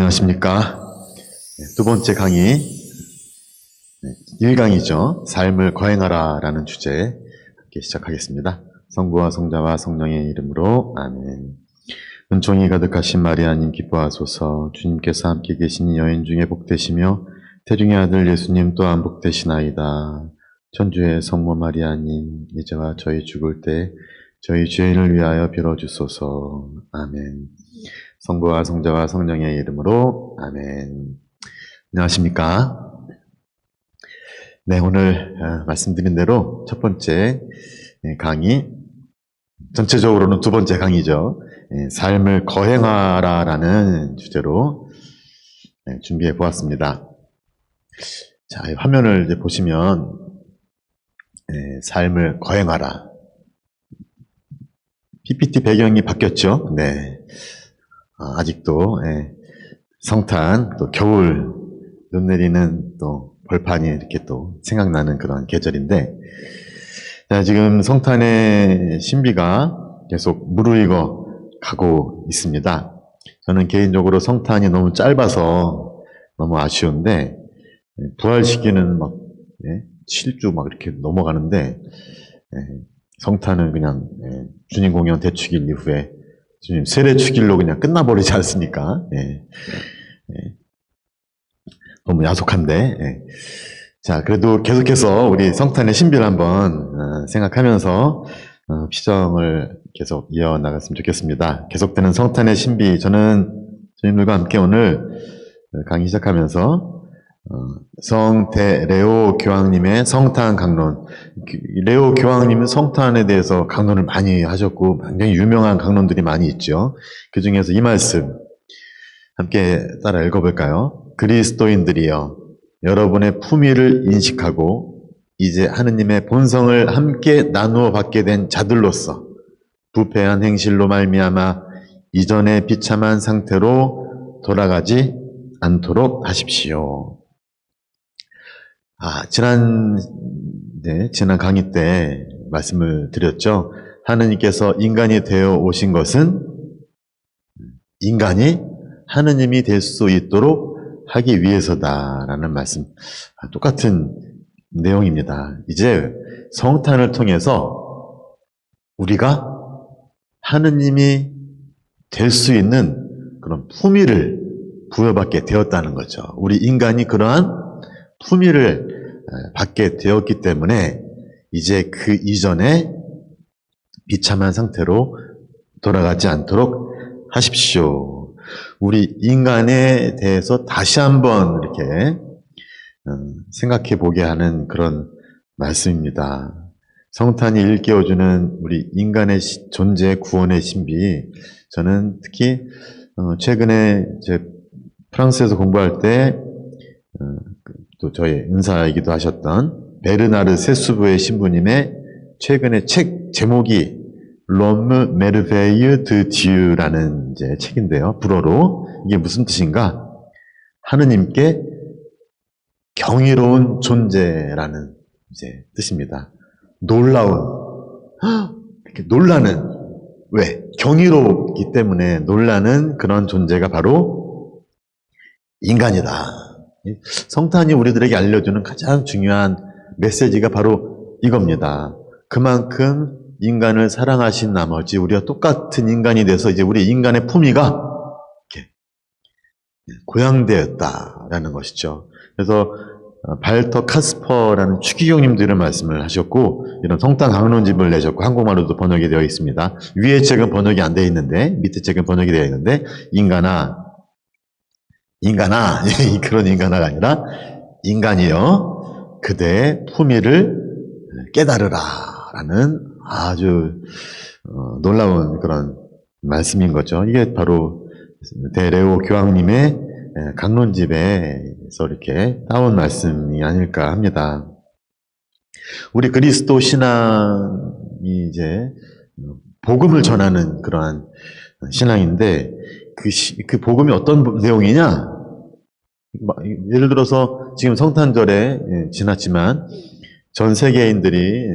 안녕하십니까. 두 번째 강의, 1강이죠. 삶을 거행하라 라는 주제 함께 시작하겠습니다. 성부와 성자와 성령의 이름으로 아멘. 은총이 가득하신 마리아님 기뻐하소서. 주님께서 함께 계신 여인 중에 복되시며 태중의 아들 예수님 또한 복되시나이다. 천주의 성모 마리아님 이제와 저희 죽을 때 저희 죄인을 위하여 빌어주소서. 아멘. 성부와 성자와 성령의 이름으로 아멘. 안녕하십니까. 네, 오늘 말씀드린 대로 첫 번째 강의, 전체적으로는 두 번째 강의죠. 삶을 거행하라 라는 주제로 준비해 보았습니다. 자, 화면을 이제 보시면 삶을 거행하라. PPT 배경이 바뀌었죠. 네. 아직도 성탄, 또 겨울 눈 내리는 또 벌판이 이렇게 또 생각나는 그런 계절인데, 자, 지금 성탄의 신비가 계속 무르익어 가고 있습니다. 저는 개인적으로 성탄이 너무 짧아서 너무 아쉬운데, 부활 시기는 막 7주 막 이렇게 넘어가는데, 성탄은 그냥 주님 공연 대축일 이후에 주님 세례 축일로 그냥 끝나버리지 않습니까? 너무 야속한데. 자, 그래도 계속해서 우리 성탄의 신비를 한번 생각하면서 피정을 계속 이어나갔으면 좋겠습니다. 계속되는 성탄의 신비, 저는 주님들과 함께 오늘 강의 시작하면서 성대 레오 교황님의 성탄 강론. 레오 교황님은 성탄에 대해서 강론을 많이 하셨고 굉장히 유명한 강론들이 많이 있죠. 그 중에서 이 말씀 함께 따라 읽어볼까요? 그리스도인들이여, 여러분의 품위를 인식하고 이제 하느님의 본성을 함께 나누어 받게 된 자들로서 부패한 행실로 말미암아 이전의 비참한 상태로 돌아가지 않도록 하십시오. 지난 강의 때 말씀을 드렸죠. 하느님께서 인간이 되어 오신 것은 인간이 하느님이 될 수 있도록 하기 위해서다라는 말씀. 똑같은 내용입니다. 이제 성탄을 통해서 우리가 하느님이 될 수 있는 그런 품위를 부여받게 되었다는 거죠. 우리 인간이 그러한 품위를 받게 되었기 때문에 이제 그 이전에 비참한 상태로 돌아가지 않도록 하십시오. 우리 인간에 대해서 다시 한번 이렇게 생각해 보게 하는 그런 말씀입니다. 성탄이 일깨워주는 우리 인간의 존재 구원의 신비, 저는 특히 최근에 프랑스에서 공부할 때 또 저희 은사이기도 하셨던 베르나르 세수부의 신부님의 최근의 책 제목이 L'homme merveilleux de Dieu라는 이제 책인데요. 불어로 이게 무슨 뜻인가? 하느님께 경이로운 존재라는 이제 뜻입니다. 놀라운, 이렇게 놀라는, 왜? 경이롭기 때문에 놀라는 그런 존재가 바로 인간이다. 성탄이 우리들에게 알려주는 가장 중요한 메시지가 바로 이겁니다. 그만큼 인간을 사랑하신 나머지 우리가 똑같은 인간이 돼서 이제 우리 인간의 품위가 이렇게 고양되었다라는 것이죠. 그래서 발터 카스퍼라는 추기경님들은 말씀을 하셨고, 이런 성탄 강론집을 내셨고 한국말로도 번역이 되어 있습니다. 위에 책은 번역이 안 되어 있는데 밑에 책은 번역이 되어 있는데, 인간아, 그런 인간아가 아니라 인간이여 그대의 품위를 깨달으라 라는 아주 놀라운 그런 말씀인 거죠. 이게 바로 대레오 교황님의 강론집에서 이렇게 따온 말씀이 아닐까 합니다. 우리 그리스도 신앙이 이제 복음을 전하는 그러한 신앙인데, 그 복음이 어떤 내용이냐? 예를 들어서 지금 성탄절에 지났지만 전 세계인들이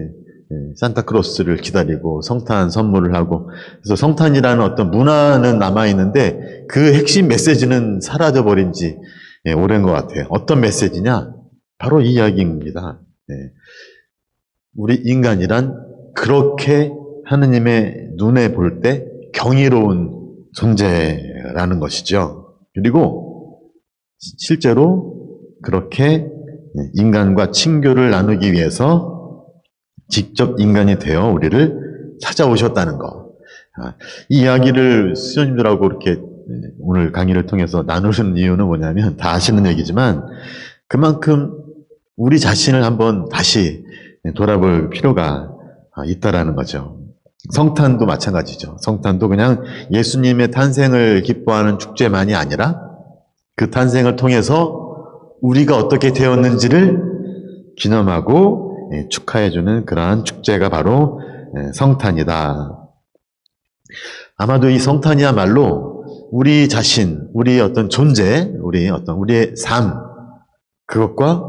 산타크로스를 기다리고 성탄 선물을 하고, 그래서 성탄이라는 어떤 문화는 남아있는데 그 핵심 메시지는 사라져버린 지 오랜 것 같아요. 어떤 메시지냐? 바로 이 이야기입니다. 우리 인간이란 그렇게 하느님의 눈에 볼 때 경이로운 존재라는 것이죠. 그리고 실제로 그렇게 인간과 친교를 나누기 위해서 직접 인간이 되어 우리를 찾아오셨다는 것. 이 이야기를 수녀님들하고 이렇게 오늘 강의를 통해서 나누는 이유는 뭐냐면 다 아시는 얘기지만 그만큼 우리 자신을 한번 다시 돌아볼 필요가 있다라는 거죠. 성탄도 마찬가지죠. 성탄도 그냥 예수님의 탄생을 기뻐하는 축제만이 아니라 그 탄생을 통해서 우리가 어떻게 되었는지를 기념하고 축하해주는 그러한 축제가 바로 성탄이다. 아마도 이 성탄이야말로 우리 자신, 우리의 어떤 존재, 우리의 삶, 그것과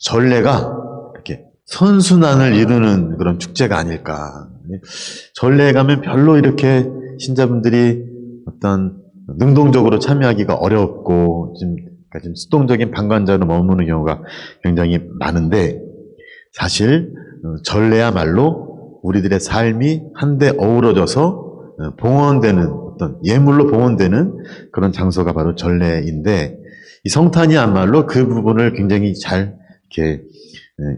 전례가 이렇게 선순환을 이루는 그런 축제가 아닐까. 전례에 가면 별로 이렇게 신자분들이 어떤 능동적으로 참여하기가 어렵고 좀 수동적인 방관자로 머무는 경우가 굉장히 많은데 사실 전례야말로 우리들의 삶이 한데 어우러져서 봉헌되는 어떤 예물로 봉헌되는 그런 장소가 바로 전례인데 이 성탄이야말로 그 부분을 굉장히 잘 이렇게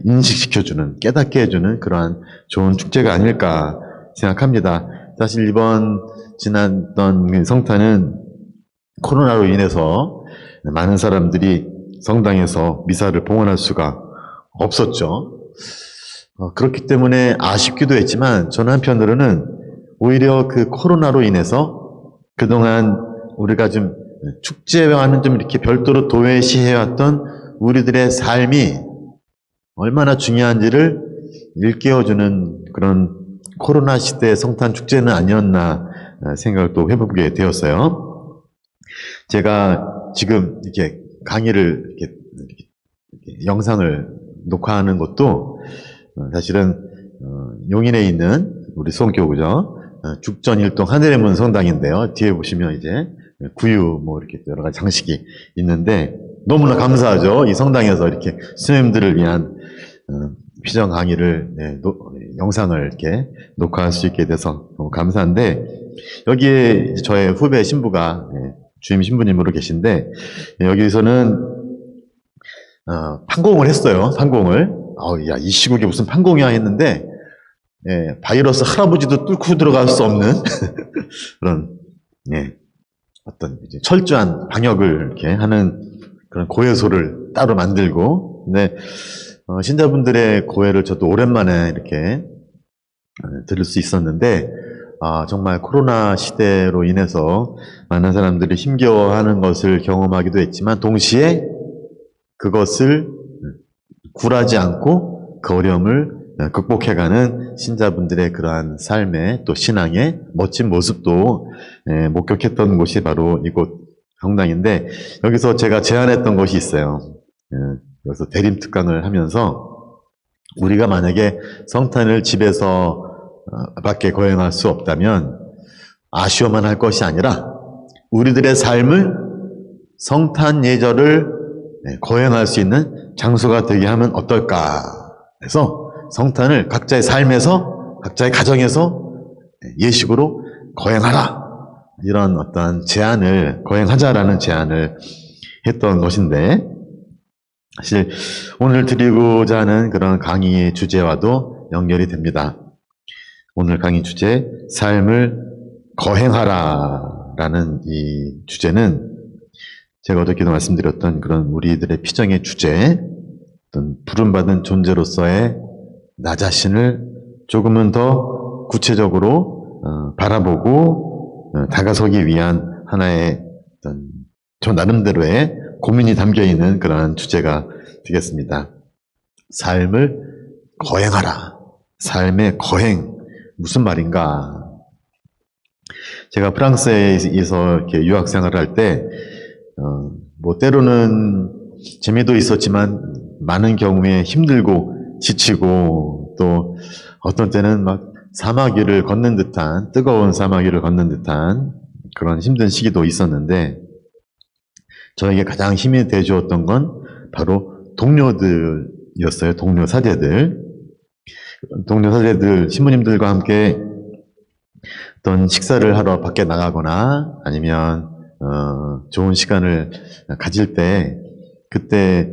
인식시켜주는 깨닫게 해주는 그러한 좋은 축제가 아닐까 생각합니다. 사실 이번 지났던 성탄은 코로나로 인해서 많은 사람들이 성당에서 미사를 봉헌할 수가 없었죠. 그렇기 때문에 아쉽기도 했지만 저는 한편으로는 오히려 그 코로나로 인해서 그동안 우리가 좀 축제와는 좀 이렇게 별도로 도외시해왔던 우리들의 삶이 얼마나 중요한지를 일깨워주는 그런 코로나 시대의 성탄 축제는 아니었나 생각을 또 해보게 되었어요. 제가 지금 이렇게 강의를 이렇게 영상을 녹화하는 것도 사실은 용인에 있는 우리 성교구죠. 죽전일동 하늘의 문 성당인데요. 뒤에 보시면 이제 구유 뭐 이렇게 여러 가지 장식이 있는데 너무나 감사하죠. 이 성당에서 이렇게 스님들을 위한 피정 강의를 영상을 이렇게 녹화할 수 있게 돼서 너무 감사한데 여기에 저의 후배 신부가 주임 신부님으로 계신데 여기서는 판공을 했어요. 판공을. 야, 이 시국에 무슨 판공이야 했는데 바이러스 할아버지도 뚫고 들어갈 수 없는 그런 어떤 이제 철저한 방역을 이렇게 하는 그런 고해소를 따로 만들고 근데 신자분들의 고해를 저도 오랜만에 이렇게 들을 수 있었는데 정말 코로나 시대로 인해서 많은 사람들이 힘겨워하는 것을 경험하기도 했지만 동시에 그것을 굴하지 않고 그 어려움을 극복해가는 신자분들의 그러한 삶의 또 신앙의 멋진 모습도 목격했던 곳이 바로 이곳 성당인데 여기서 제가 제안했던 것이 있어요. 그래서 대림특강을 하면서 우리가 만약에 성탄을 집에서 밖에 거행할 수 없다면 아쉬워만 할 것이 아니라 우리들의 삶을 성탄 예절을 거행할 수 있는 장소가 되게 하면 어떨까 해서 성탄을 각자의 삶에서 각자의 가정에서 예식으로 거행하라 이런 어떤 제안을 거행하자라는 제안을 했던 것인데 사실 오늘 드리고자 하는 그런 강의의 주제와도 연결이 됩니다. 오늘 강의 주제 삶을 거행하라라는 이 주제는 제가 어저께도 말씀드렸던 그런 우리들의 피정의 주제 어떤 부름받은 존재로서의 나 자신을 조금은 더 구체적으로 바라보고 다가서기 위한 하나의 어떤 저 나름대로의 고민이 담겨있는 그러한 주제가 되겠습니다. 삶을 거행하라. 삶의 거행. 무슨 말인가? 제가 프랑스에서 이렇게 유학 생활을 할 때, 뭐, 때로는 재미도 있었지만, 많은 경우에 힘들고, 지치고, 또, 어떤 때는 막 사막 위를 걷는 듯한, 뜨거운 사막 위를 걷는 듯한 그런 힘든 시기도 있었는데, 저에게 가장 힘이 돼주었던 건 바로 동료들이었어요. 동료 사제들. 동료 사제들, 신부님들과 함께 어떤 식사를 하러 밖에 나가거나 아니면 좋은 시간을 가질 때 그때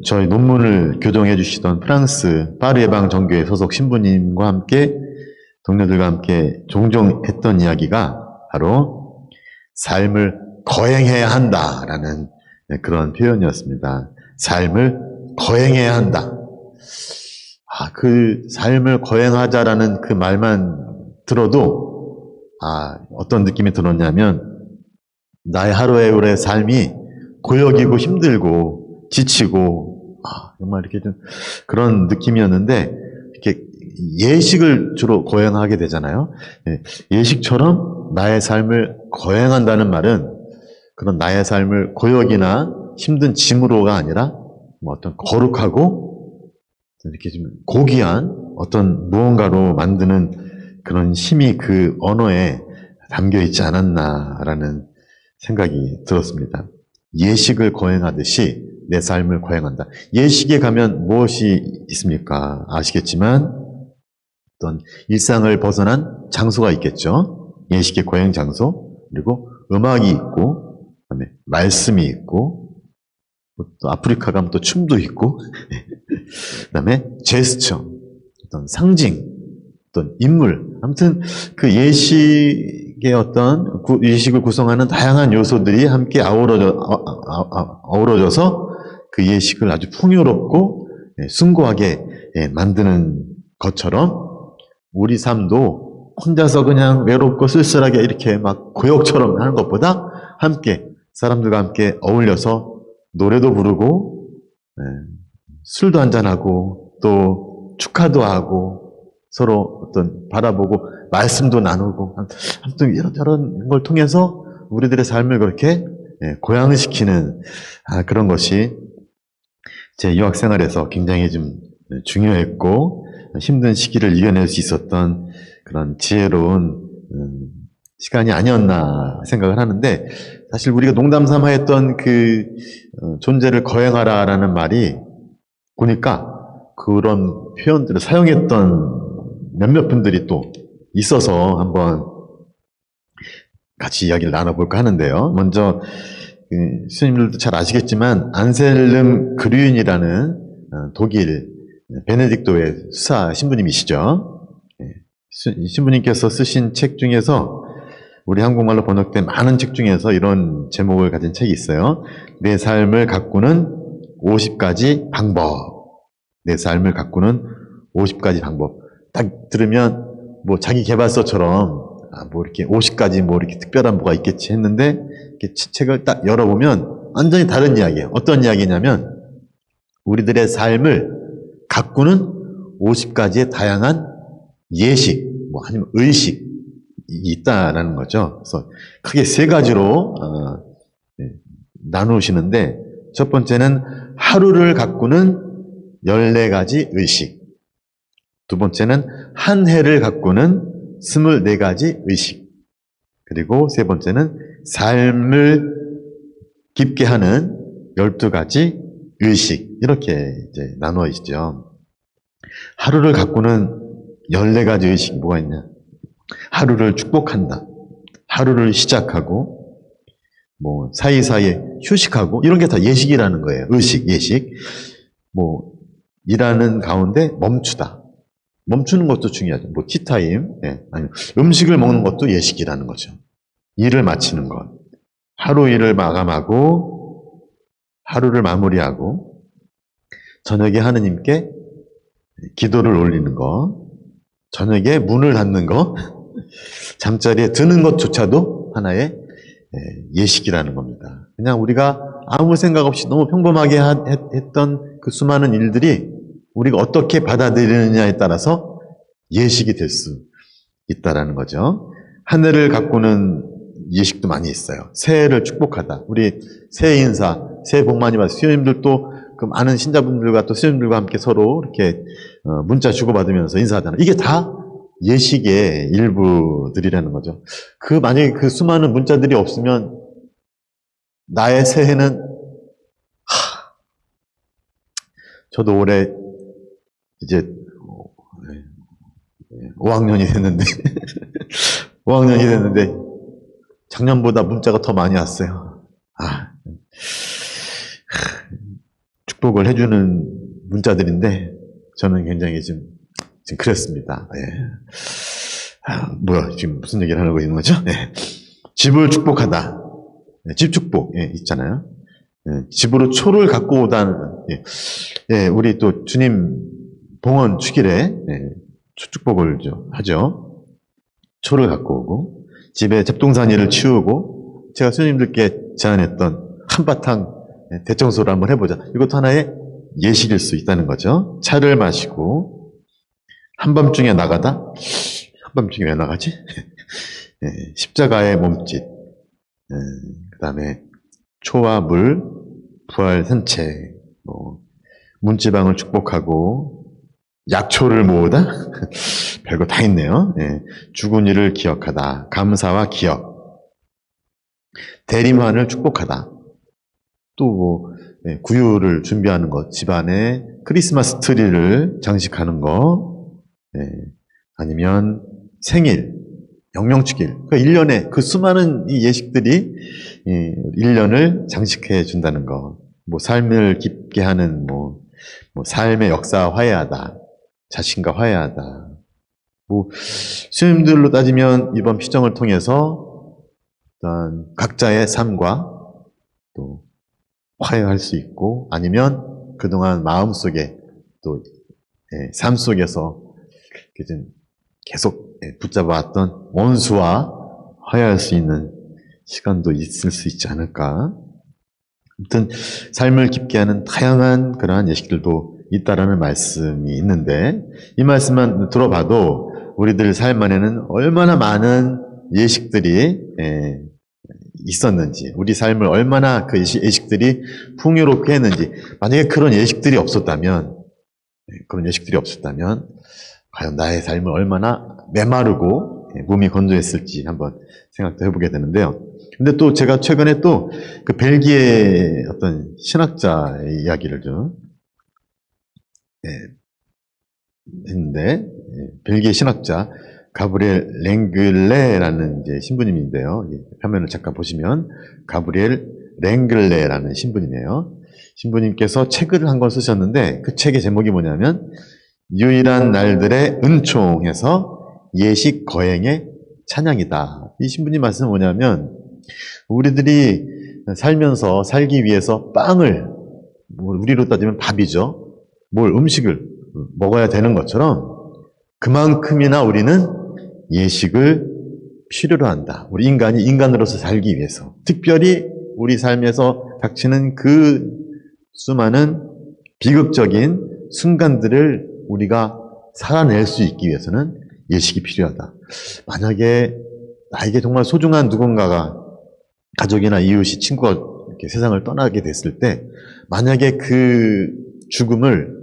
저희 논문을 교정해 주시던 프랑스 파리 예방 정교회 소속 신부님과 함께 동료들과 함께 종종 했던 이야기가 바로 삶을 거행해야 한다라는 그런 표현이었습니다. 삶을 거행해야 한다. 그 삶을 거행하자라는 그 말만 들어도 어떤 느낌이 들었냐면 나의 하루의 삶이 고역이고 힘들고 지치고 정말 이렇게 좀 그런 느낌이었는데 이렇게 예식을 주로 거행하게 되잖아요. 예식처럼 나의 삶을 거행한다는 말은 그런 나의 삶을 고역이나 힘든 짐으로가 아니라 어떤 거룩하고 이렇게 좀 고귀한 어떤 무언가로 만드는 그런 힘이 그 언어에 담겨 있지 않았나라는 생각이 들었습니다. 예식을 거행하듯이 내 삶을 거행한다. 예식에 가면 무엇이 있습니까? 아시겠지만 어떤 일상을 벗어난 장소가 있겠죠. 예식의 거행 장소, 그리고 음악이 있고, 그다음에 말씀이 있고, 또 아프리카 가면 또 춤도 있고, 그다음에 제스처, 어떤 상징, 어떤 인물, 아무튼 그 예식의 어떤 예식을 구성하는 다양한 요소들이 함께 어우러져서 그 예식을 아주 풍요롭고 숭고하게 만드는 것처럼 우리 삶도 혼자서 그냥 외롭고 쓸쓸하게 이렇게 막 고역처럼 하는 것보다 함께 사람들과 함께 어울려서 노래도 부르고 술도 한잔하고 또 축하도 하고 서로 어떤 바라보고 말씀도 나누고 아무튼 이런 걸 통해서 우리들의 삶을 그렇게 고양시키는 그런 것이 제 유학 생활에서 굉장히 좀 중요했고 힘든 시기를 이겨낼 수 있었던 그런 지혜로운 시간이 아니었나 생각을 하는데 사실 우리가 농담삼아 했던 그 존재를 거행하라라는 말이 보니까 그런 표현들을 사용했던 몇몇 분들이 또 있어서 한번 같이 이야기를 나눠볼까 하는데요. 먼저 스님들도 잘 아시겠지만 안셀름 그류인이라는 독일 베네딕토의 수사 신부님이시죠. 신부님께서 쓰신 책 중에서 우리 한국말로 번역된 많은 책 중에서 이런 제목을 가진 책이 있어요. 내 삶을 가꾸는 50가지 방법. 내 삶을 가꾸는 50가지 방법. 딱 들으면 뭐 자기 개발서처럼 뭐 이렇게 50가지 뭐 이렇게 특별한 뭐가 있겠지 했는데 이렇게 책을 딱 열어보면 완전히 다른 이야기예요. 어떤 이야기냐면 우리들의 삶을 가꾸는 50가지의 다양한 예식, 뭐 아니면 의식이 있다라는 거죠. 그래서 크게 세 가지로 나누시는데 첫 번째는 하루를 가꾸는 14가지 의식. 두 번째는 한 해를 가꾸는 24가지 의식. 그리고 세 번째는 삶을 깊게 하는 12가지 의식. 이렇게 이제 나누어 있죠. 하루를 가꾸는 14가지 의식이 뭐가 있냐? 하루를 축복한다. 하루를 시작하고, 뭐, 사이사이에 휴식하고, 이런 게 다 예식이라는 거예요. 의식, 예식. 뭐, 일하는 가운데 멈추다. 멈추는 것도 중요하죠. 뭐, 티타임, 아니, 음식을 먹는 것도 예식이라는 거죠. 일을 마치는 것. 하루 일을 마감하고, 하루를 마무리하고, 저녁에 하느님께 기도를 올리는 것, 저녁에 문을 닫는 것, 잠자리에 드는 것조차도 하나의 예식이라는 겁니다. 그냥 우리가 아무 생각 없이 너무 평범하게 했던 그 수많은 일들이 우리가 어떻게 받아들이느냐에 따라서 예식이 될 수 있다라는 거죠. 한 해를 가꾸는 예식도 많이 있어요. 새해를 축복하다. 우리 새해 인사, 새해 복 많이 받으세요. 수녀님들도 그 많은 신자분들과 또 스님들과 함께 서로 이렇게 문자 주고받으면서 인사하잖아요. 이게 다 예식의 일부들이라는 거죠. 만약에 그 수많은 문자들이 없으면 나의 새해는 저도 올해 이제 5학년이 됐는데 5학년이 됐는데 작년보다 문자가 더 많이 왔어요. 축복을 해주는 문자들인데 저는 굉장히 지금 그랬습니다. 뭐야, 지금 무슨 얘기를 하려고 있는 거죠? 집을 축복하다. 집 축복 있잖아요. 집으로 초를 갖고 오다는 우리 또 주님 봉헌 축일에 축복을 하죠. 초를 갖고 오고 집에 잡동사니를 치우고 제가 스님들께 제안했던 한바탕 대청소를 한번 해보자. 이것도 하나의 예식일 수 있다는 거죠. 차를 마시고 한밤중에 나가다? 한밤중에 왜 나가지? 십자가의 몸짓, 그 다음에 초와 물, 부활 산책, 문지방을 축복하고 약초를 모으다? 별거 다 있네요. 죽은 이를 기억하다, 감사와 기억, 대림환을 축복하다, 또 구유를 준비하는 것, 집안에 크리스마스 트리를 장식하는 것, 아니면 생일, 영명축일, 그러니까 1년에 그 수많은 이 예식들이 1년을 장식해 준다는 것, 삶을 깊게 하는 삶의 역사 화해하다, 자신과 화해하다. 스님들로 따지면 이번 피정을 통해서 어떤 각자의 삶과 또 화해할 수 있고, 아니면 그동안 마음속에 또 삶 속에서 계속 붙잡아왔던 원수와 화해할 수 있는 시간도 있을 수 있지 않을까. 아무튼 삶을 깊게 하는 다양한 그러한 예식들도 있다라는 말씀이 있는데, 이 말씀만 들어봐도 우리들 삶 안에는 얼마나 많은 예식들이 있었는지, 우리 삶을 얼마나 그 예식들이 풍요롭게 했는지, 만약에 그런 예식들이 없었다면 과연 나의 삶을 얼마나 메마르고 몸이 건조했을지 한번 생각도 해보게 되는데요. 근데 또 제가 최근에 또 그 벨기에 어떤 신학자의 이야기를 좀 했는데, 벨기에 신학자 가브리엘 랭글레라는 이제 신부님인데요. 화면을 잠깐 보시면 가브리엘 랭글레라는 신부님이에요. 신부님께서 책을 한 권 쓰셨는데 그 책의 제목이 뭐냐면 유일한 날들의 은총에서 예식 거행의 찬양이다. 이 신부님 말씀은 뭐냐면 우리들이 살면서 살기 위해서 빵을, 우리로 따지면 밥이죠. 음식을 먹어야 되는 것처럼 그만큼이나 우리는 예식을 필요로 한다. 우리 인간이 인간으로서 살기 위해서. 특별히 우리 삶에서 닥치는 그 수많은 비극적인 순간들을 우리가 살아낼 수 있기 위해서는 예식이 필요하다. 만약에 나에게 정말 소중한 누군가가, 가족이나 이웃이, 친구가 이렇게 세상을 떠나게 됐을 때, 만약에 그 죽음을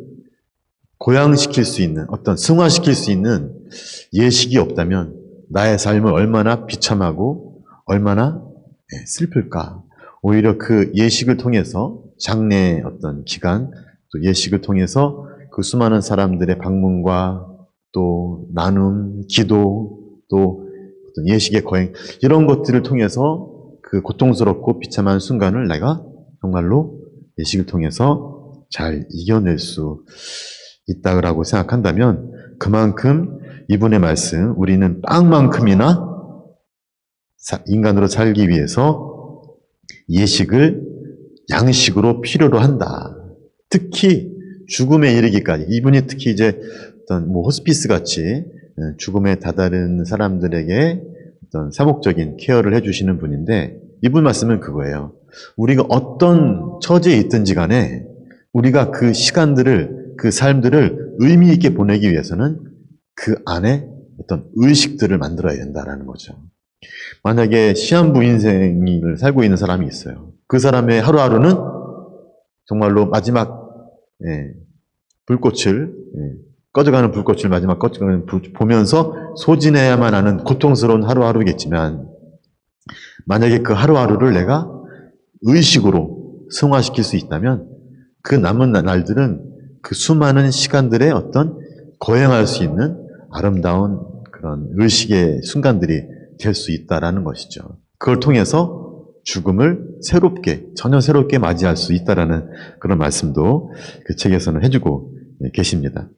고양시킬 수 있는, 승화시킬 수 있는 예식이 없다면 나의 삶을 얼마나 비참하고 얼마나 슬플까. 오히려 그 예식을 통해서, 장례의 어떤 기간, 또 예식을 통해서 그 수많은 사람들의 방문과 또 나눔, 기도, 또 어떤 예식의 거행, 이런 것들을 통해서 그 고통스럽고 비참한 순간을 내가 정말로 예식을 통해서 잘 이겨낼 수 있다고 생각한다면, 그만큼 이분의 말씀, 우리는 빵만큼이나 인간으로 살기 위해서 예식을 양식으로 필요로 한다. 특히 죽음에 이르기까지, 이분이 특히 이제 어떤 호스피스 같이 죽음에 다다른 사람들에게 어떤 사목적인 케어를 해주시는 분인데, 이분 말씀은 그거예요. 우리가 어떤 처지에 있든지 간에 우리가 그 시간들을, 그 삶들을 의미 있게 보내기 위해서는 그 안에 어떤 의식들을 만들어야 된다라는 거죠. 만약에 시한부 인생을 살고 있는 사람이 있어요. 그 사람의 하루하루는 정말로 마지막 불꽃을, 꺼져가는 불꽃을 마지막 꺼져가는 보면서 소진해야만 하는 고통스러운 하루하루겠지만, 만약에 그 하루하루를 내가 의식으로 승화시킬 수 있다면, 그 남은 날들은 그 수많은 시간들의 어떤 거행할 수 있는 아름다운 그런 의식의 순간들이 될 수 있다라는 것이죠. 그걸 통해서 죽음을 전혀 새롭게 맞이할 수 있다라는 그런 말씀도 그 책에서는 해주고 계십니다.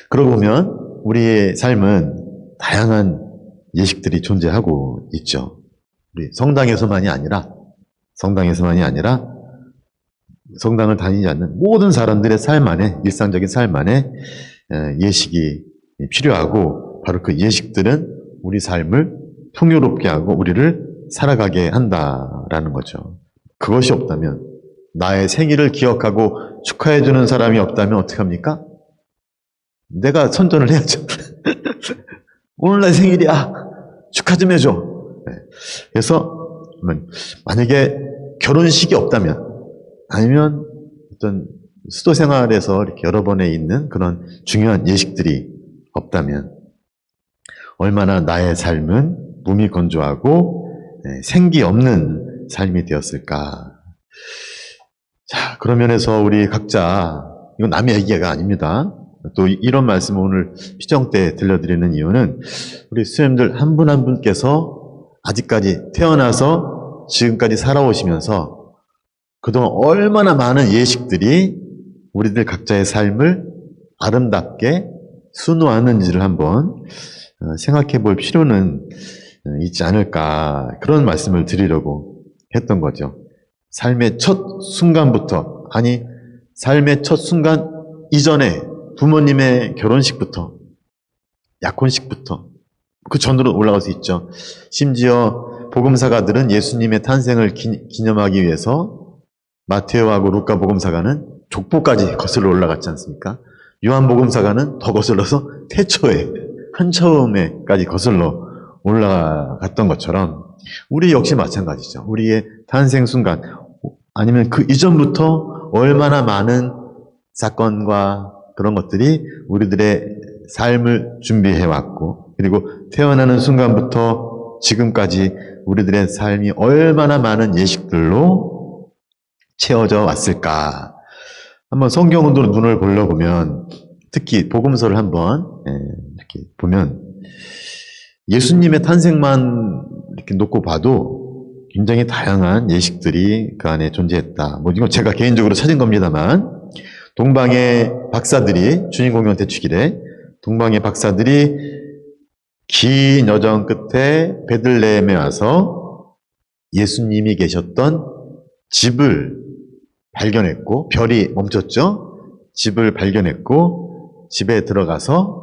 그러고 보면 우리의 삶은 다양한 예식들이 존재하고 있죠. 우리 성당에서만이 아니라 성당을 다니지 않는 모든 사람들의 삶 안에, 일상적인 삶 안에 예식이 필요하고, 바로 그 예식들은 우리 삶을 풍요롭게 하고 우리를 살아가게 한다라는 거죠. 그것이 없다면, 나의 생일을 기억하고 축하해주는 사람이 없다면 어떡합니까? 내가 선전을 해야죠. 오늘 날 생일이야. 축하 좀 해줘. 그래서 만약에 결혼식이 없다면, 아니면 어떤 수도 생활에서 이렇게 여러 번에 있는 그런 중요한 예식들이 없다면 얼마나 나의 삶은 무미건조하고 생기 없는 삶이 되었을까. 자, 그런 면에서 우리 각자, 이건 남의 얘기가 아닙니다. 또 이런 말씀을 오늘 피정 때 들려드리는 이유는 우리 스님들 한 분 한 분께서 아직까지 태어나서 지금까지 살아오시면서 그동안 얼마나 많은 예식들이 우리들 각자의 삶을 아름답게 순화하는지를 한번 생각해 볼 필요는 있지 않을까, 그런 말씀을 드리려고 했던 거죠. 삶의 첫 순간부터, 아니 삶의 첫 순간 이전에 부모님의 결혼식부터, 약혼식부터, 그 전으로 올라갈 수 있죠. 심지어 복음사가들은 예수님의 탄생을 기념하기 위해서 마테오하고 루카 복음사가는 족보까지 거슬러 올라갔지 않습니까? 요한 복음사가는 더 거슬러서 태초에, 한처음에까지 거슬러 올라갔던 것처럼 우리 역시 마찬가지죠. 우리의 탄생 순간, 아니면 그 이전부터 얼마나 많은 사건과 그런 것들이 우리들의 삶을 준비해왔고, 그리고 태어나는 순간부터 지금까지 우리들의 삶이 얼마나 많은 예식들로 채워져 왔을까. 한번 성경으로 눈을 돌려보면, 특히 복음서를 한번 이렇게 보면 예수님의 탄생만 이렇게 놓고 봐도 굉장히 다양한 예식들이 그 안에 존재했다. 뭐 이건 제가 개인적으로 찾은 겁니다만, 동방의 박사들이, 주인공용 대축일에 동방의 박사들이 긴 여정 끝에 베들레헴에 와서 예수님이 계셨던 집을 발견했고, 별이 멈췄죠? 집을 발견했고, 집에 들어가서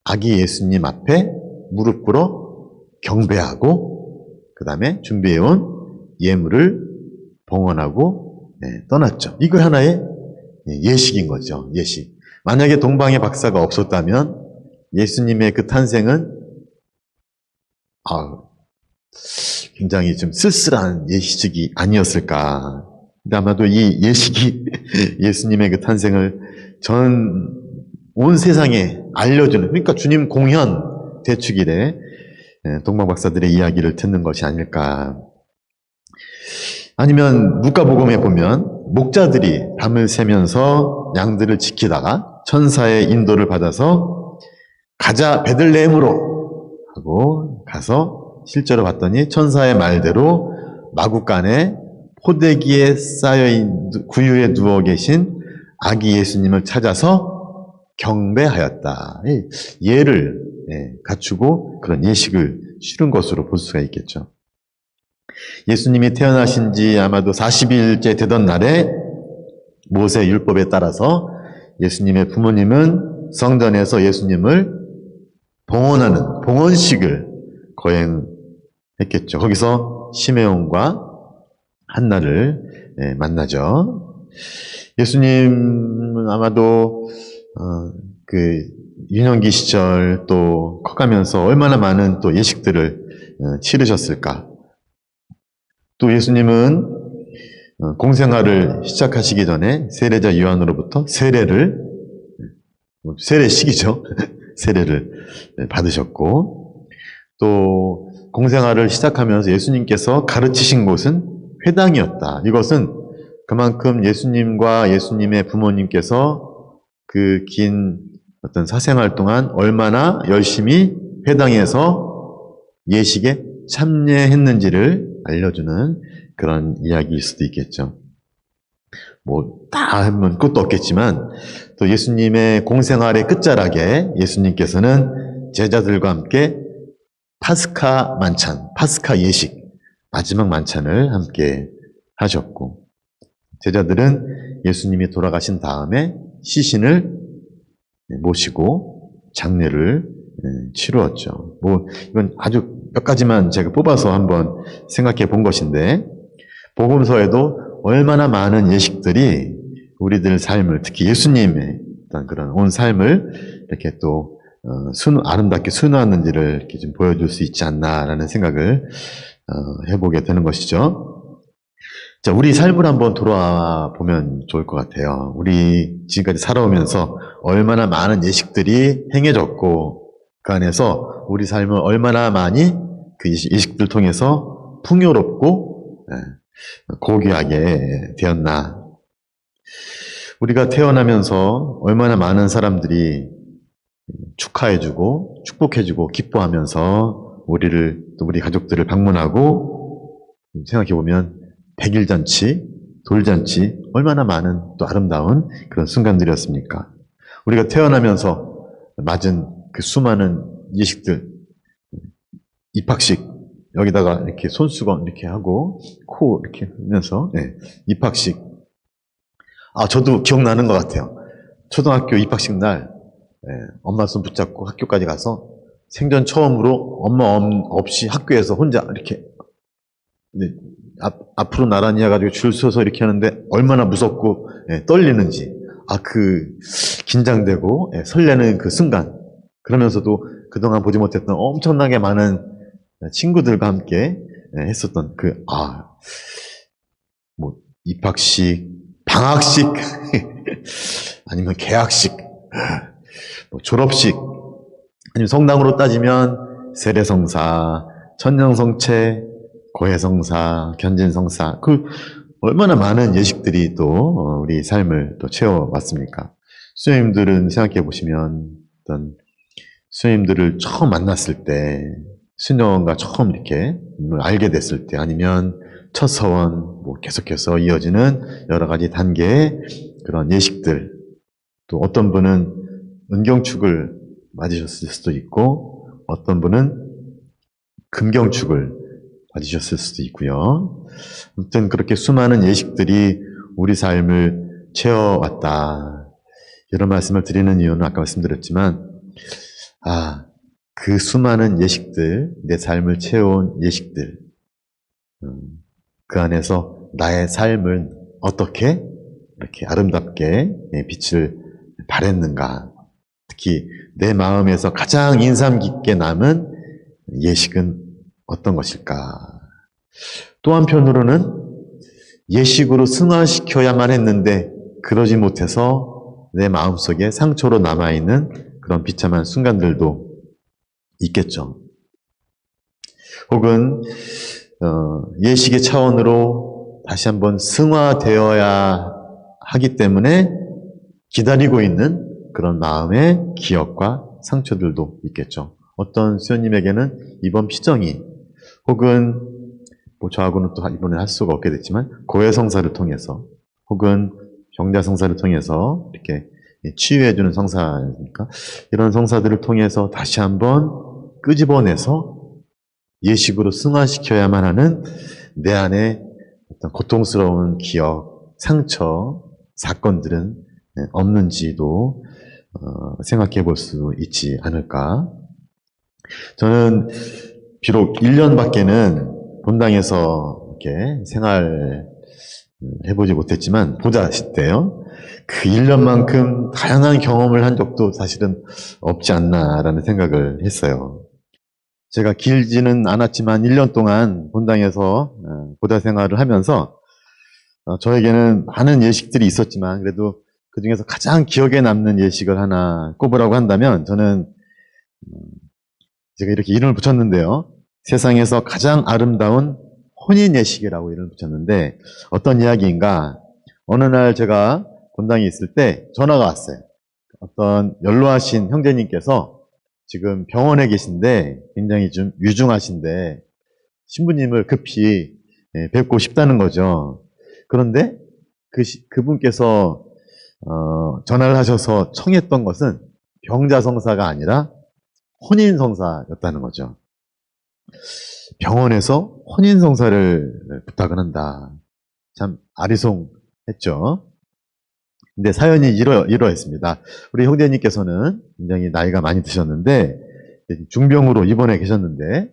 아기 예수님 앞에 무릎 꿇어 경배하고, 그 다음에 준비해온 예물을 봉헌하고 떠났죠. 이거 하나의 예식인 거죠. 예식. 만약에 동방의 박사가 없었다면 예수님의 그 탄생은 굉장히 좀 쓸쓸한 예식이 아니었을까. 근데 아마도 이 예식이 예수님의 그 탄생을 온 세상에 알려주는, 그러니까 주님 공현 대축일에 동방 박사들의 이야기를 듣는 것이 아닐까. 아니면 누가복음에 보면 목자들이 밤을 새면서 양들을 지키다가 천사의 인도를 받아서 가자 베들레헴으로 하고 가서 실제로 봤더니 천사의 말대로 마구간에 포대기에 쌓여있는 구유에 누워 계신 아기 예수님을 찾아서 경배하였다. 예를 갖추고 그런 예식을 치른 것으로 볼 수가 있겠죠. 예수님이 태어나신 지 아마도 40일째 되던 날에 모세 율법에 따라서 예수님의 부모님은 성전에서 예수님을 봉헌하는 봉헌식을 거행했겠죠. 거기서 시메온과 한나를 만나죠. 예수님은 아마도 그 유년기 시절 또 커가면서 얼마나 많은 또 예식들을 치르셨을까. 또 예수님은 공생활을 시작하시기 전에 세례자 요한으로부터 세례식이죠. 세례를 받으셨고, 또 공생활을 시작하면서 예수님께서 가르치신 곳은 회당이었다. 이것은 그만큼 예수님과 예수님의 부모님께서 그 긴 어떤 사생활 동안 얼마나 열심히 회당에서 예식에 참여했는지를 알려주는 그런 이야기일 수도 있겠죠. 다 하면 끝도 없겠지만, 또 예수님의 공생활의 끝자락에 예수님께서는 제자들과 함께 파스카 만찬, 파스카 예식, 마지막 만찬을 함께 하셨고, 제자들은 예수님이 돌아가신 다음에 시신을 모시고 장례를 치루었죠. 이건 아주 몇 가지만 제가 뽑아서 한번 생각해 본 것인데, 복음서에도 얼마나 많은 예식들이 우리들 삶을, 특히 예수님의 어떤 그런 온 삶을 이렇게 또 아름답게 순화하는지를 이렇게 좀 보여줄 수 있지 않나라는 생각을 해보게 되는 것이죠. 자, 우리 삶을 한번 돌아와 보면 좋을 것 같아요. 우리 지금까지 살아오면서 얼마나 많은 예식들이 행해졌고, 그 안에서 우리 삶을 얼마나 많이 그 예식들 통해서 풍요롭고 고귀하게 되었나. 우리가 태어나면서 얼마나 많은 사람들이 축하해주고 축복해주고 기뻐하면서 또 우리 가족들을 방문하고, 생각해보면 백일잔치, 돌잔치, 얼마나 많은 또 아름다운 그런 순간들이었습니까? 우리가 태어나면서 맞은 그 수많은 예식들, 입학식, 여기다가 이렇게 손수건 이렇게 하고 코 이렇게 하면서 입학식. 저도 기억나는 것 같아요. 초등학교 입학식 날 엄마 손 붙잡고 학교까지 가서 생전 처음으로 엄마 없이 학교에서 혼자 이렇게 앞으로 나란히 해가지고 줄 서서 이렇게 하는데 얼마나 무섭고 떨리는지, 그 긴장되고 설레는 그 순간, 그러면서도 그동안 보지 못했던 엄청나게 많은 친구들과 함께 했었던 입학식, 방학식, 아니면 개학식, 졸업식, 아니면 성당으로 따지면 세례성사, 천년성체, 고해성사, 견진성사, 얼마나 많은 예식들이 또 우리 삶을 또 채워왔습니까? 수녀님들은 생각해 보시면, 어떤 수녀님들을 처음 만났을 때, 수녀가 처음 이렇게 알게 됐을 때, 아니면 첫 서원, 계속해서 이어지는 여러 가지 단계의 그런 예식들, 또 어떤 분은 은경축을 맞으셨을 수도 있고, 어떤 분은 금경축을 맞으셨을 수도 있고요. 아무튼 그렇게 수많은 예식들이 우리 삶을 채워왔다. 이런 말씀을 드리는 이유는 아까 말씀드렸지만, 그 수많은 예식들, 내 삶을 채워온 예식들, 그 안에서 나의 삶을 어떻게 이렇게 아름답게 빛을 발했는가. 특히 내 마음에서 가장 인상 깊게 남은 예식은 어떤 것일까? 또 한편으로는 예식으로 승화시켜야만 했는데 그러지 못해서 내 마음속에 상처로 남아있는 그런 비참한 순간들도 있겠죠. 혹은 예식의 차원으로 다시 한번 승화되어야 하기 때문에 기다리고 있는 그런 마음의 기억과 상처들도 있겠죠. 어떤 수녀님에게는 이번 피정이, 혹은 저하고는 또 이번에 할 수가 없게 됐지만 고해성사를 통해서, 혹은 병자성사를 통해서 이렇게 치유해주는 성사니까, 이런 성사들을 통해서 다시 한번 끄집어내서 예식으로 승화시켜야만 하는 내 안에 어떤 고통스러운 기억, 상처, 사건들은 없는지도 생각해 볼 수 있지 않을까. 저는 비록 1년밖에는 본당에서 이렇게 생활해보지 못했지만, 보좌하실 때요, 그 1년만큼 다양한 경험을 한 적도 사실은 없지 않나라는 생각을 했어요. 제가 길지는 않았지만 1년 동안 본당에서 보좌 생활을 하면서 저에게는 많은 예식들이 있었지만 그래도 그 중에서 가장 기억에 남는 예식을 하나 꼽으라고 한다면 저는 제가 이렇게 이름을 붙였는데요. 세상에서 가장 아름다운 혼인 예식이라고 이름을 붙였는데 어떤 이야기인가? 어느 날 제가 본당에 있을 때 전화가 왔어요. 어떤 연로하신 형제님께서 지금 병원에 계신데 굉장히 좀 유중하신데 신부님을 급히 뵙고 싶다는 거죠. 그런데 그분께서 전화를 하셔서 청했던 것은 병자성사가 아니라 혼인성사였다는 거죠. 병원에서 혼인성사를 부탁을 한다. 참 아리송했죠. 근데 사연이 이러했습니다. 우리 형제님께서는 굉장히 나이가 많이 드셨는데 중병으로 입원해 계셨는데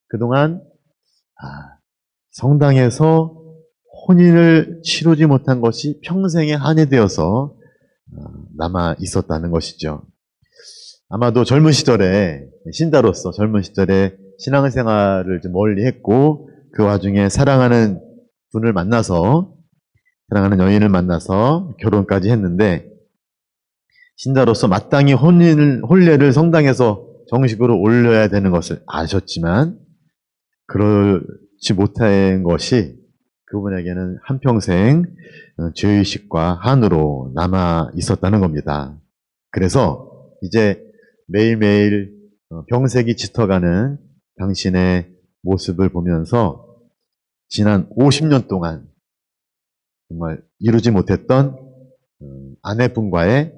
그동안 성당에서 혼인을 치르지 못한 것이 평생의 한이 되어서 남아 있었다는 것이죠. 아마도 젊은 시절에 신자로서 젊은 시절에 신앙생활을 좀 멀리 했고 그 와중에 사랑하는 분을 만나서 사랑하는 여인을 만나서 결혼까지 했는데 신자로서 마땅히 혼례를 성당에서 정식으로 올려야 되는 것을 아셨지만 그렇지 못한 것이 그분에게는 한평생 죄의식과 한으로 남아 있었다는 겁니다. 그래서 이제 매일매일 병색이 짙어가는 당신의 모습을 보면서 지난 50년 동안 정말 이루지 못했던 아내분과의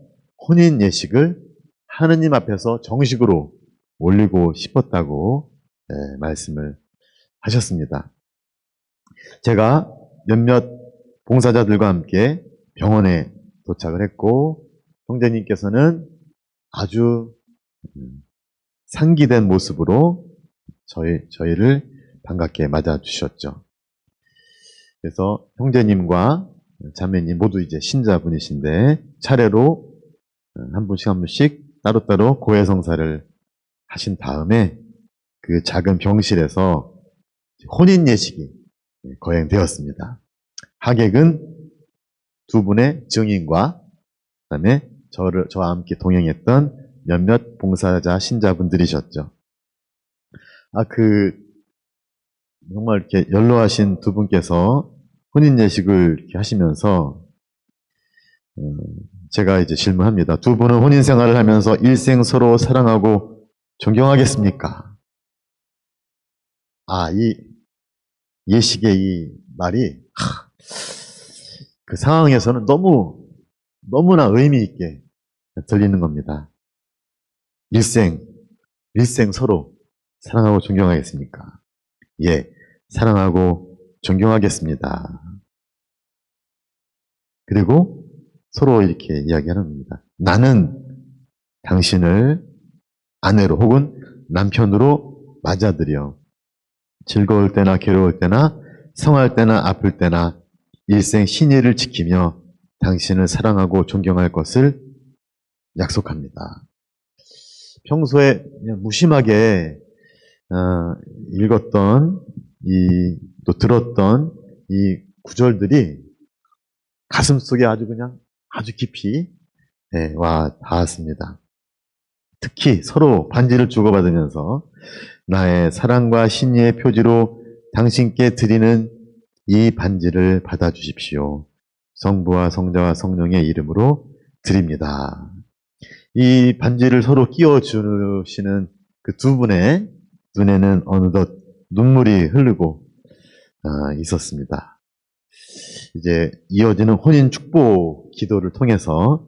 혼인 예식을 하느님 앞에서 정식으로 올리고 싶었다고 말씀을 하셨습니다. 제가 몇몇 봉사자들과 함께 병원에 도착을 했고 형제님께서는 아주 상기된 모습으로 저희를 반갑게 맞아주셨죠. 그래서 형제님과 자매님 모두 이제 신자분이신데 차례로 한 분씩 한 분씩 따로따로 고해성사를 하신 다음에 그 작은 병실에서 혼인 예식이 거행되었습니다. 하객은 두 분의 증인과 그다음에 저와 함께 동행했던 몇몇 봉사자 신자분들이셨죠. 정말 이렇게 연로하신 두 분께서 혼인 예식을 이렇게 하시면서 제가 이제 질문합니다. 두 분은 혼인 생활을 하면서 일생 서로 사랑하고 존경하겠습니까? 이 예식의 이 말이 그 상황에서는 너무나 의미 있게 들리는 겁니다. 일생 서로 사랑하고 존경하겠습니까? 예, 사랑하고 존경하겠습니다. 그리고 서로 이렇게 이야기하는 겁니다. 나는 당신을 아내로 혹은 남편으로 맞아들여 즐거울 때나 괴로울 때나 성할 때나 아플 때나 일생 신의를 지키며 당신을 사랑하고 존경할 것을 약속합니다. 평소에 그냥 무심하게 읽었던 또 들었던 이 구절들이 가슴 속에 아주 깊이 와 닿았습니다. 특히 서로 반지를 주고받으면서 나의 사랑과 신의의 표지로 당신께 드리는 이 반지를 받아주십시오. 성부와 성자와 성령의 이름으로 드립니다. 이 반지를 서로 끼워주시는 그 두 분의 눈에는 어느덧 눈물이 흐르고 있었습니다. 이제 이어지는 혼인 축복 기도를 통해서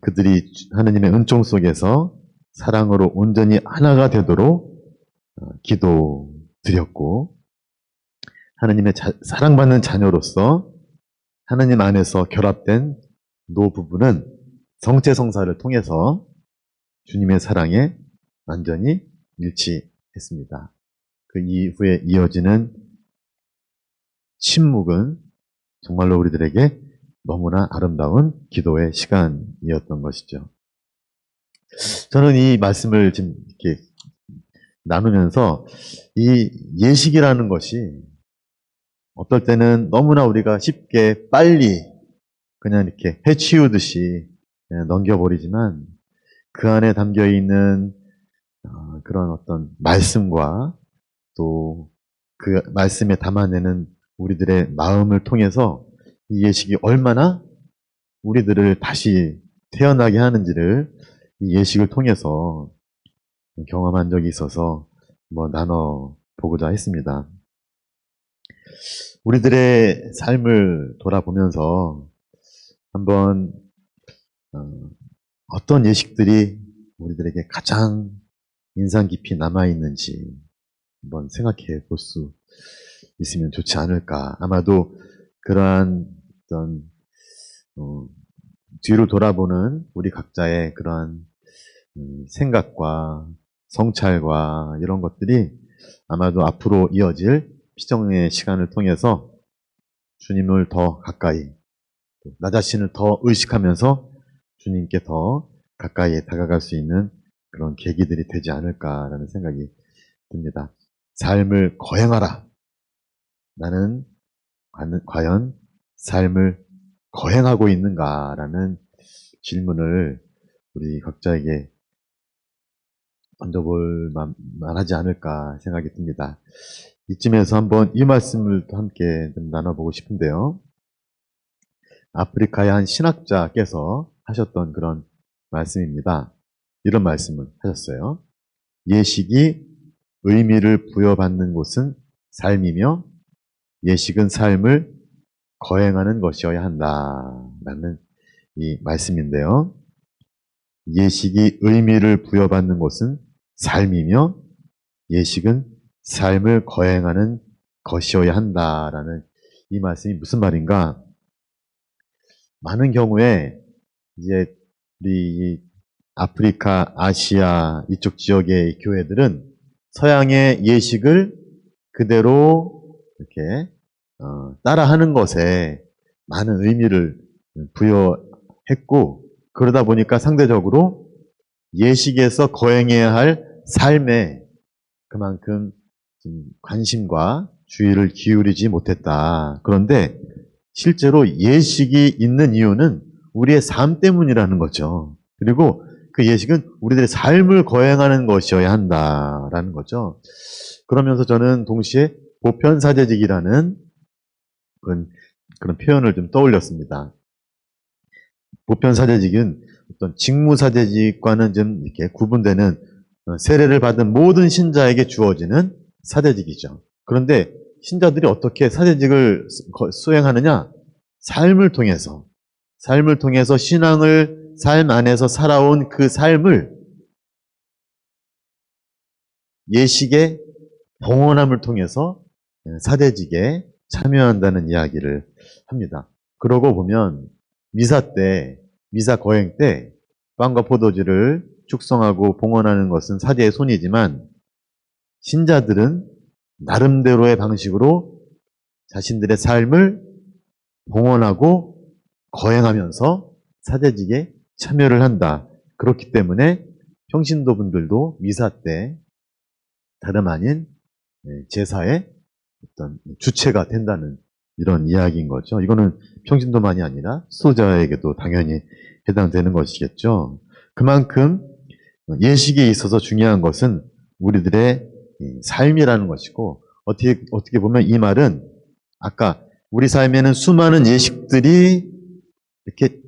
그들이 하느님의 은총 속에서 사랑으로 온전히 하나가 되도록 기도드렸고 하느님의 사랑받는 자녀로서 하느님 안에서 결합된 노부부는 성체성사를 통해서 주님의 사랑에 완전히 일치했습니다. 그 이후에 이어지는 침묵은 정말로 우리들에게 너무나 아름다운 기도의 시간이었던 것이죠. 저는 이 말씀을 지금 이렇게 나누면서 이 예식이라는 것이 어떨 때는 너무나 우리가 쉽게 빨리 그냥 이렇게 해치우듯이 넘겨버리지만 그 안에 담겨 있는 그런 어떤 말씀과 또 그 말씀에 담아내는 우리들의 마음을 통해서 이 예식이 얼마나 우리들을 다시 태어나게 하는지를 이 예식을 통해서 경험한 적이 있어서 나눠보고자 했습니다. 우리들의 삶을 돌아보면서 한번 어떤 예식들이 우리들에게 가장 인상 깊이 남아있는지 한번 생각해 볼 수 있으면 좋지 않을까. 아마도 그러한 어떤 뒤로 돌아보는 우리 각자의 그러한 생각과 성찰과 이런 것들이 아마도 앞으로 이어질 피정의 시간을 통해서 주님을 더 가까이, 나 자신을 더 의식하면서 주님께 더 가까이 다가갈 수 있는 그런 계기들이 되지 않을까라는 생각이 듭니다. 삶을 거행하라. 나는 과연 삶을 거행하고 있는가라는 질문을 우리 각자에게 던져볼 만하지 않을까 생각이 듭니다. 이쯤에서 한번 이 말씀을 또 함께 좀 나눠보고 싶은데요. 아프리카의 한 신학자께서 하셨던 그런 말씀입니다. 이런 말씀을 하셨어요. 예식이 의미를 부여받는 곳은 삶이며 예식은 삶을 거행하는 것이어야 한다라는 이 말씀인데요. 예식이 의미를 부여받는 곳은 삶이며 예식은 삶을 거행하는 것이어야 한다라는 이 말씀이 무슨 말인가? 많은 경우에 이제 우리 아프리카, 아시아 이쪽 지역의 교회들은 서양의 예식을 그대로 이렇게 따라하는 것에 많은 의미를 부여했고 그러다 보니까 상대적으로 예식에서 거행해야 할 삶에 그만큼 관심과 주의를 기울이지 못했다. 그런데 실제로 예식이 있는 이유는 우리의 삶 때문이라는 거죠. 그리고 그 예식은 우리들의 삶을 거행하는 것이어야 한다라는 거죠. 그러면서 저는 동시에 보편사제직이라는 그런 표현을 좀 떠올렸습니다. 보편사제직은 어떤 직무사제직과는 좀 이렇게 구분되는 세례를 받은 모든 신자에게 주어지는 사제직이죠. 그런데 신자들이 어떻게 사제직을 수행하느냐? 삶을 통해서 신앙을 삶 안에서 살아온 그 삶을 예식의 봉헌함을 통해서 사제직에 참여한다는 이야기를 합니다. 그러고 보면 미사 거행 때 빵과 포도주를 축성하고 봉헌하는 것은 사제의 손이지만 신자들은 나름대로의 방식으로 자신들의 삶을 봉헌하고 거행하면서 사제직에 참여를 한다. 그렇기 때문에 평신도 분들도 미사 때 다름 아닌 제사의 어떤 주체가 된다는 이런 이야기인 거죠. 이거는 평신도만이 아니라 수도자에게도 당연히 해당되는 것이겠죠. 그만큼 예식에 있어서 중요한 것은 우리들의 삶이라는 것이고 어떻게 보면 이 말은 아까 우리 삶에는 수많은 예식들이 이렇게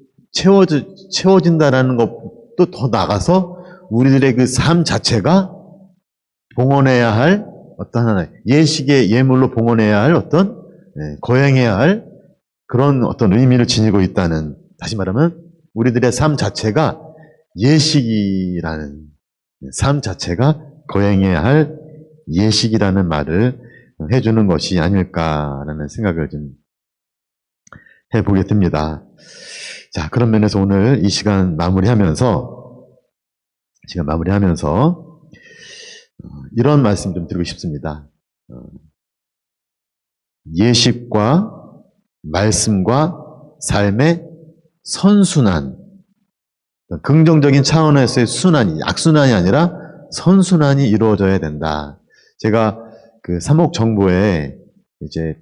채워진다라는 것도 더 나가서 우리들의 그 삶 자체가 봉헌해야 할 어떤 하나의 예식의 예물로 봉헌해야 할 어떤 거행해야 할 그런 어떤 의미를 지니고 있다는, 다시 말하면 우리들의 삶 자체가 예식이라는, 삶 자체가 거행해야 할 예식이라는 말을 해주는 것이 아닐까라는 생각을 좀 해보게 됩니다. 자, 그런 면에서 오늘 이 시간 마무리하면서 이런 말씀 좀 드리고 싶습니다. 예식과 말씀과 삶의 선순환, 긍정적인 차원에서의 순환이, 악순환이 아니라 선순환이 이루어져야 된다. 제가 그 삼옥정보에 이제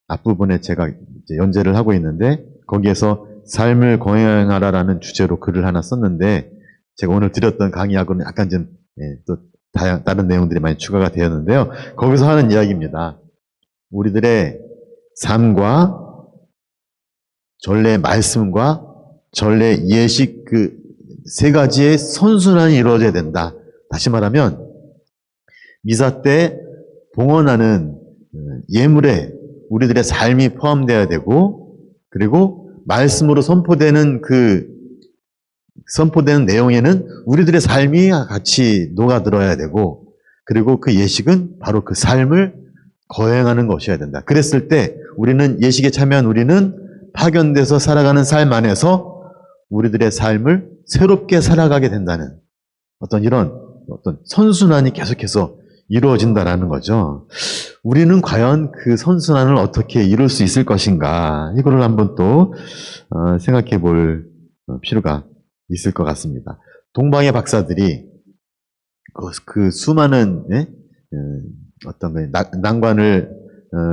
앞부분에 제가 이제 연재를 하고 있는데 거기에서 삶을 거행하라라는 주제로 글을 하나 썼는데 제가 오늘 드렸던 강의하고는 약간 좀 또 다른 내용들이 많이 추가가 되었는데요. 거기서 하는 이야기입니다. 우리들의 삶과 전례 말씀과 전례 예식 그 세 가지의 선순환이 이루어져야 된다. 다시 말하면 미사 때 봉헌하는 예물에 우리들의 삶이 포함되어야 되고 그리고 말씀으로 선포되는 선포되는 내용에는 우리들의 삶이 같이 녹아들어야 되고 그리고 그 예식은 바로 그 삶을 거행하는 것이어야 된다. 그랬을 때 우리는 예식에 참여한 우리는 파견돼서 살아가는 삶 안에서 우리들의 삶을 새롭게 살아가게 된다는 이런 선순환이 계속해서 이루어진다라는 거죠. 우리는 과연 그 선순환을 어떻게 이룰 수 있을 것인가 이거를 한번 또 생각해 볼 필요가 있을 것 같습니다. 동방의 박사들이 그 수많은 난관을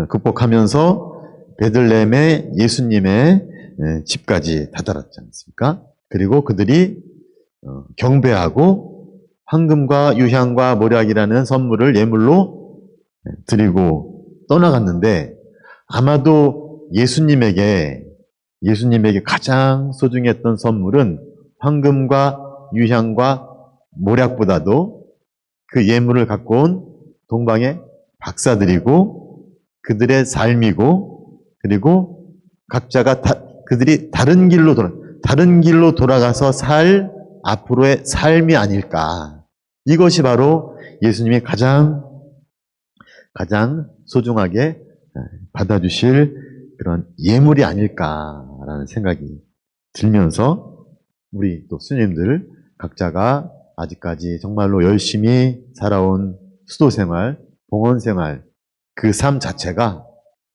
극복하면서 베들레헴의 예수님의 집까지 다다랐지 않습니까? 그리고 그들이 경배하고 황금과 유향과 모략이라는 선물을 예물로 드리고 떠나갔는데 아마도 예수님에게 가장 소중했던 선물은 황금과 유향과 모략보다도 그 예물을 갖고 온 동방의 박사들이고 그들의 삶이고 그리고 각자가 그들이 다른 길로 돌아가서 살 앞으로의 삶이 아닐까. 이것이 바로 예수님이 가장 소중하게 받아주실 그런 예물이 아닐까라는 생각이 들면서 우리 또 스님들 각자가 아직까지 정말로 열심히 살아온 수도생활, 봉헌생활 그 삶 자체가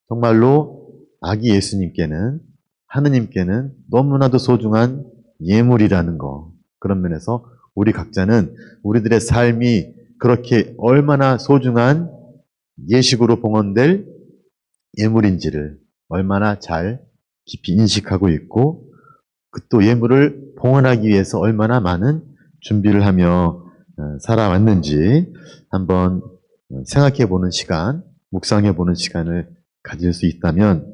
정말로 아기 예수님께는 하느님께는 너무나도 소중한 예물이라는 거. 그런 면에서 우리 각자는 우리들의 삶이 그렇게 얼마나 소중한 예식으로 봉헌될 예물인지를 얼마나 잘 깊이 인식하고 있고 그 또 예물을 봉헌하기 위해서 얼마나 많은 준비를 하며 살아왔는지 한번 생각해보는 시간, 묵상해보는 시간을 가질 수 있다면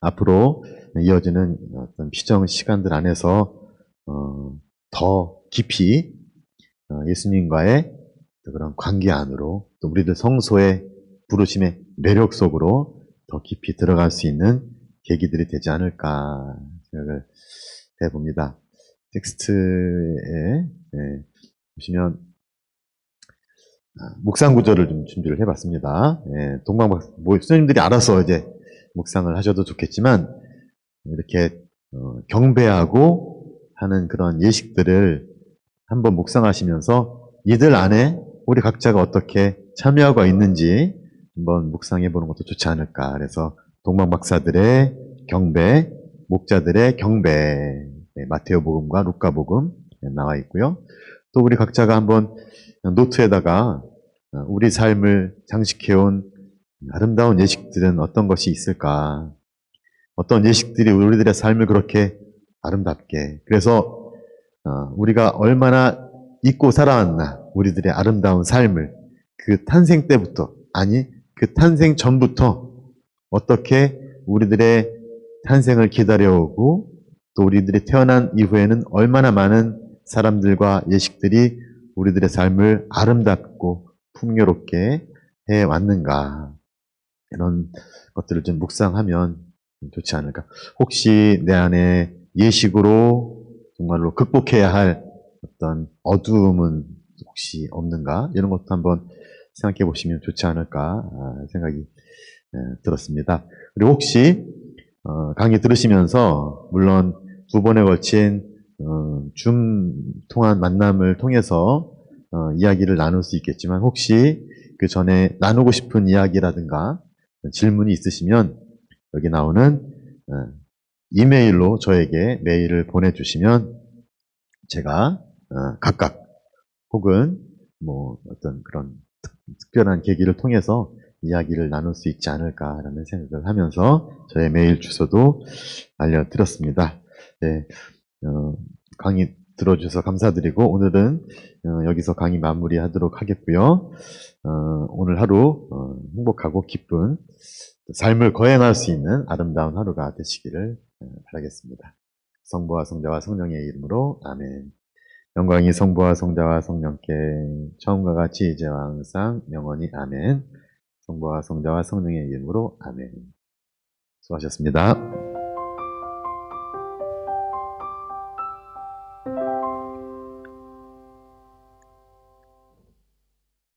앞으로 이어지는 어떤 피정 시간들 안에서 더 깊이 예수님과의 그런 관계 안으로 또 우리들 성소의 부르심의 매력 속으로 더 깊이 들어갈 수 있는 계기들이 되지 않을까 생각을 해봅니다. 텍스트에 보시면 묵상 구절을 좀 준비를 해봤습니다. 스님들이 알아서 이제 묵상을 하셔도 좋겠지만 이렇게 경배하고 하는 그런 예식들을 한번 묵상하시면서 이들 안에 우리 각자가 어떻게 참여하고 있는지 한번 묵상해 보는 것도 좋지 않을까. 그래서 동방박사들의 경배, 목자들의 경배, 마테오복음과 루카복음 나와 있고요. 또 우리 각자가 한번 노트에다가 우리 삶을 장식해온 아름다운 예식들은 어떤 것이 있을까? 어떤 예식들이 우리들의 삶을 그렇게 아름답게. 그래서 우리가 얼마나 잊고 살아왔나. 우리들의 아름다운 삶을 그 탄생 때부터 아니 그 탄생 전부터 어떻게 우리들의 탄생을 기다려오고 또 우리들이 태어난 이후에는 얼마나 많은 사람들과 예식들이 우리들의 삶을 아름답고 풍요롭게 해왔는가. 이런 것들을 좀 묵상하면 좋지 않을까. 혹시 내 안에 예식으로 정말로 극복해야 할 어떤 어두움은 혹시 없는가? 이런 것도 한번 생각해 보시면 좋지 않을까 생각이 들었습니다. 그리고 혹시 강의 들으시면서 물론 2번에 걸친 줌 통한 만남을 통해서 이야기를 나눌 수 있겠지만 혹시 그 전에 나누고 싶은 이야기라든가 질문이 있으시면 여기 나오는 이메일로 저에게 메일을 보내주시면 제가 각각 혹은 뭐 어떤 그런 특별한 계기를 통해서 이야기를 나눌 수 있지 않을까라는 생각을 하면서 저의 메일 주소도 알려드렸습니다. 네, 강의 들어주셔서 감사드리고 오늘은 여기서 강의 마무리하도록 하겠고요. 오늘 하루 행복하고 기쁜 삶을 거행할 수 있는 아름다운 하루가 되시기를 바라겠습니다. 성부와 성자와 성령의 이름으로 아멘. 영광이 성부와 성자와 성령께 처음과 같이 이제와 항상 영원히 아멘. 성부와 성자와 성령의 이름으로 아멘. 수고하셨습니다.